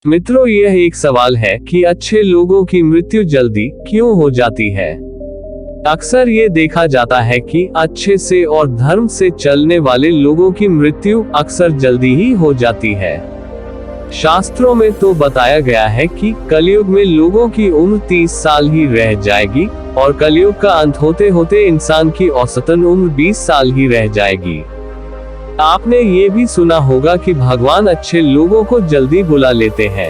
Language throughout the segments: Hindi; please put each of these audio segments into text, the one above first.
मित्रों, यह एक सवाल है कि अच्छे लोगों की मृत्यु जल्दी क्यों हो जाती है। अक्सर ये देखा जाता है कि अच्छे से और धर्म से चलने वाले लोगों की मृत्यु अक्सर जल्दी ही हो जाती है। शास्त्रों में तो बताया गया है कि कलयुग में लोगों की उम्र 30 साल ही रह जाएगी और कलयुग का अंत होते होते इंसान की औसतन उम्र 20 साल ही रह जाएगी। आपने ये भी सुना होगा कि भगवान अच्छे लोगों को जल्दी बुला लेते हैं।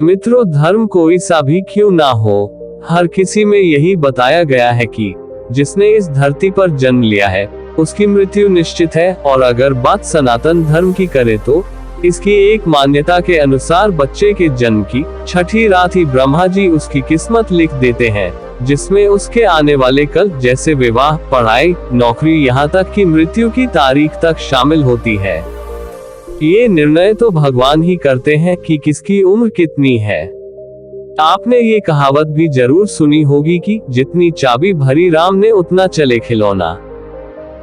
मित्रों, धर्म कोई सा भी क्यों ना हो, हर किसी में यही बताया गया है कि जिसने इस धरती पर जन्म लिया है उसकी मृत्यु निश्चित है। और अगर बात सनातन धर्म की करें तो इसकी एक मान्यता के अनुसार बच्चे के जन्म की छठी रात ही ब्रह्मा जी उसकी किस्मत लिख देते हैं, जिसमें उसके आने वाले कल जैसे विवाह, पढ़ाई, नौकरी, यहाँ तक कि मृत्यु की तारीख तक शामिल होती है। ये निर्णय तो भगवान ही करते हैं कि किसकी उम्र कितनी है। आपने ये कहावत भी जरूर सुनी होगी कि जितनी चाबी भरी राम ने उतना चले खिलौना।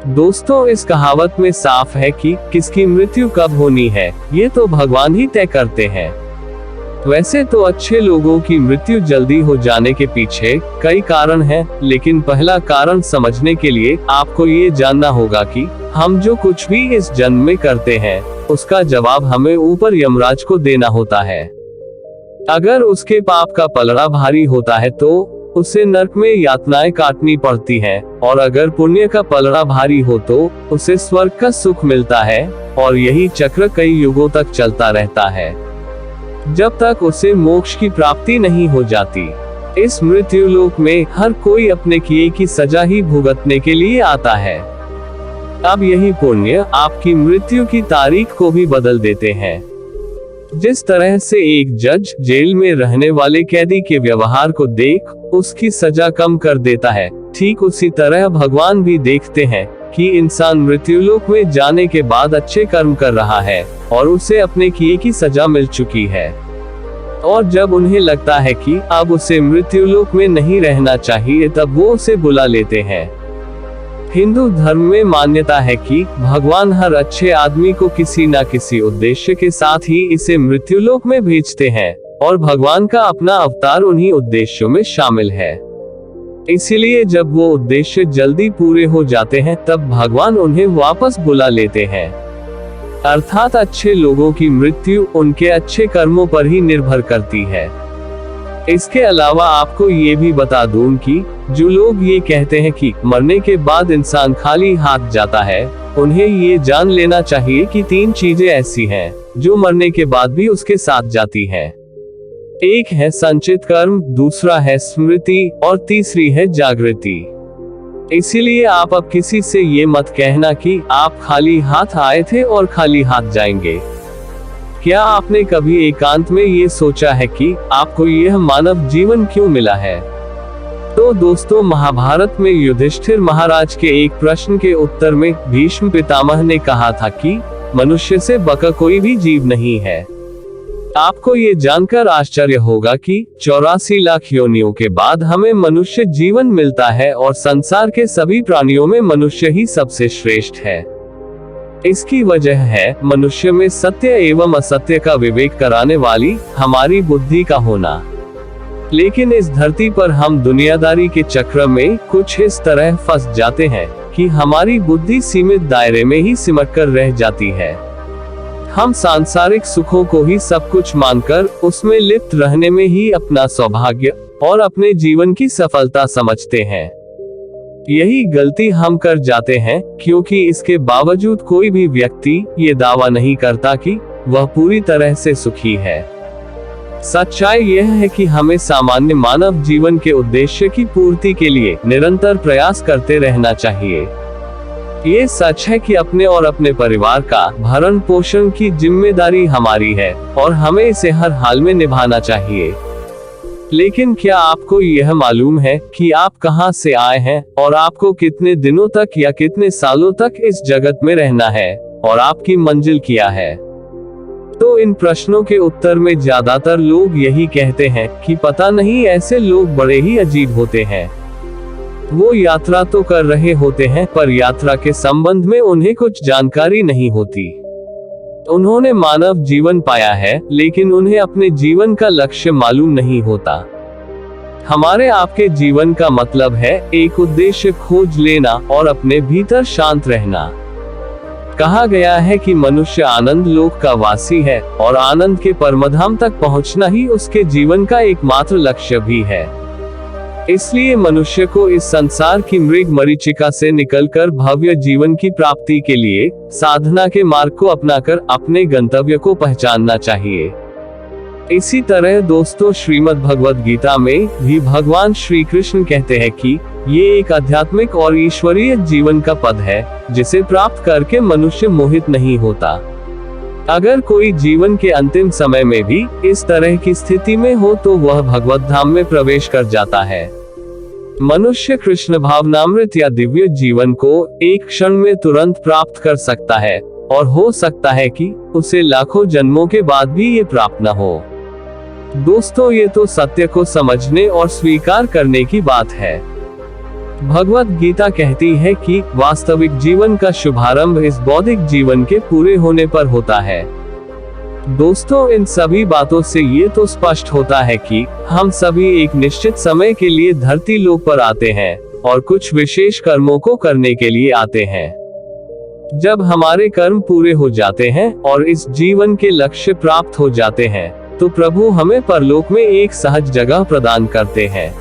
दोस्तों, इस कहावत में साफ है कि किसकी मृत्यु कब होनी है ये तो भगवान ही तय करते हैं। वैसे तो अच्छे लोगों की मृत्यु जल्दी हो जाने के पीछे कई कारण हैं, लेकिन पहला कारण समझने के लिए आपको ये जानना होगा कि हम जो कुछ भी इस जन्म में करते हैं उसका जवाब हमें ऊपर यमराज को देना होता है। अगर उसके पाप का पलड़ा भारी होता है तो उसे नरक में यातनाएं काटनी पड़ती हैं, और अगर पुण्य का पलड़ा भारी हो तो उसे स्वर्ग का सुख मिलता है। और यही चक्र कई युगों तक चलता रहता है जब तक उसे मोक्ष की प्राप्ति नहीं हो जाती। इस मृत्यु लोक में हर कोई अपने किए की सजा ही भुगतने के लिए आता है। अब यही पुण्य आपकी मृत्यु की तारीख को भी बदल देते हैं। जिस तरह से एक जज जेल में रहने वाले कैदी के व्यवहार को देख उसकी सजा कम कर देता है, ठीक उसी तरह भगवान भी देखते हैं कि इंसान मृत्युलोक में जाने के बाद अच्छे कर्म कर रहा है और उसे अपने किए की सजा मिल चुकी है। और जब उन्हें लगता है कि अब उसे मृत्युलोक में नहीं रहना चाहिए, तब वो उसे बुला लेते हैं। हिंदू धर्म में मान्यता है कि भगवान हर अच्छे आदमी को किसी न किसी उद्देश्य के साथ ही इसे मृत्युलोक में भेजते हैं, और भगवान का अपना अवतार उन्हीं उद्देश्यों में शामिल है। इसीलिए जब वो उद्देश्य जल्दी पूरे हो जाते हैं तब भगवान उन्हें वापस बुला लेते हैं। अर्थात अच्छे लोगों की मृत्यु उनके अच्छे कर्मों पर ही निर्भर करती है। इसके अलावा आपको ये भी बता दूं कि जो लोग ये कहते हैं कि मरने के बाद इंसान खाली हाथ जाता है, उन्हें ये जान लेना चाहिए कि 3 चीजें ऐसी हैं जो मरने के बाद भी उसके साथ जाती हैं। एक है संचित कर्म, दूसरा है स्मृति और तीसरी है जागृति। इसीलिए आप अब किसी से ये मत कहना कि आप खाली हाथ आए थे और खाली हाथ जाएंगे। क्या आपने कभी एकांत में ये सोचा है कि आपको यह मानव जीवन क्यों मिला है? तो दोस्तों, महाभारत में युधिष्ठिर महाराज के एक प्रश्न के उत्तर में भीष्म पितामह ने कहा था कि मनुष्य से बका कोई भी जीव नहीं है। आपको ये जानकर आश्चर्य होगा कि 84 लाख योनियों के बाद हमें मनुष्य जीवन मिलता है और संसार के सभी प्राणियों में मनुष्य ही सबसे श्रेष्ठ है। इसकी वजह है मनुष्य में सत्य एवं असत्य का विवेक कराने वाली हमारी बुद्धि का होना। लेकिन इस धरती पर हम दुनियादारी के चक्र में कुछ इस तरह फंस जाते हैं कि हमारी बुद्धि सीमित दायरे में ही सिमट कर रह जाती है। हम सांसारिक सुखों को ही सब कुछ मानकर उसमें लिप्त रहने में ही अपना सौभाग्य और अपने जीवन की सफलता समझते हैं। यही गलती हम कर जाते हैं, क्योंकि इसके बावजूद कोई भी व्यक्ति ये दावा नहीं करता कि वह पूरी तरह से सुखी है। सच्चाई यह है कि हमें सामान्य मानव जीवन के उद्देश्य की पूर्ति के लिए निरंतर प्रयास करते रहना चाहिए। ये सच है कि अपने और अपने परिवार का भरण पोषण की जिम्मेदारी हमारी है और हमें इसे हर हाल में निभाना चाहिए। लेकिन क्या आपको यह मालूम है कि आप कहां से आए हैं और आपको कितने दिनों तक या कितने सालों तक इस जगत में रहना है और आपकी मंजिल क्या है? तो इन प्रश्नों के उत्तर में ज्यादातर लोग यही कहते हैं कि पता नहीं, ऐसे लोग बड़े ही अजीब होते हैं। वो यात्रा तो कर रहे होते हैं पर यात्रा के संबंध में उन्हें कुछ जानकारी नहीं होती। उन्होंने मानव जीवन पाया है, लेकिन उन्हें अपने जीवन का लक्ष्य मालूम नहीं होता। हमारे आपके जीवन का मतलब है एक उद्देश्य खोज लेना और अपने भीतर शांत रहना। कहा गया है कि मनुष्य आनंद लोक का वासी है और आनंद के परमधाम तक पहुंचना ही उसके जीवन का एकमात्र लक्ष्य भी है। इसलिए मनुष्य को इस संसार की मृग मरीचिका से निकलकर भव्य जीवन की प्राप्ति के लिए साधना के मार्ग को अपनाकर अपने गंतव्य को पहचानना चाहिए। इसी तरह दोस्तों, श्रीमद् भगवद गीता में भी भगवान श्री कृष्ण कहते हैं कि ये एक आध्यात्मिक और ईश्वरीय जीवन का पद है, जिसे प्राप्त करके मनुष्य मोहित नहीं होता। अगर कोई जीवन के अंतिम समय में भी इस तरह की स्थिति में हो तो वह भगवत धाम में प्रवेश कर जाता है। मनुष्य कृष्ण भावनामृत या दिव्य जीवन को एक क्षण में तुरंत प्राप्त कर सकता है, और हो सकता है कि उसे लाखों जन्मों के बाद भी ये प्राप्त न हो। दोस्तों, ये तो सत्य को समझने और स्वीकार करने की बात है। भगवत गीता कहती है कि वास्तविक जीवन का शुभारंभ इस बौद्धिक जीवन के पूरे होने पर होता है। दोस्तों, इन सभी बातों से ये तो स्पष्ट होता है कि हम सभी एक निश्चित समय के लिए धरती लोक पर आते हैं और कुछ विशेष कर्मों को करने के लिए आते हैं। जब हमारे कर्म पूरे हो जाते हैं और इस जीवन के लक्ष्य प्राप्त हो जाते हैं, तो प्रभु हमें परलोक में एक सहज जगह प्रदान करते हैं।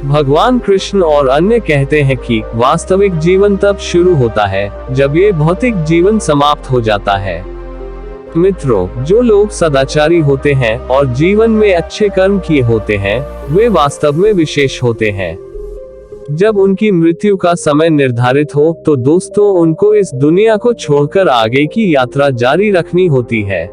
भगवान कृष्ण और अन्य कहते हैं कि वास्तविक जीवन तब शुरू होता है जब ये भौतिक जीवन समाप्त हो जाता है। मित्रों, जो लोग सदाचारी होते हैं और जीवन में अच्छे कर्म किए होते हैं, वे वास्तव में विशेष होते हैं। जब उनकी मृत्यु का समय निर्धारित हो तो दोस्तों, उनको इस दुनिया को छोड़कर आगे की यात्रा जारी रखनी होती है।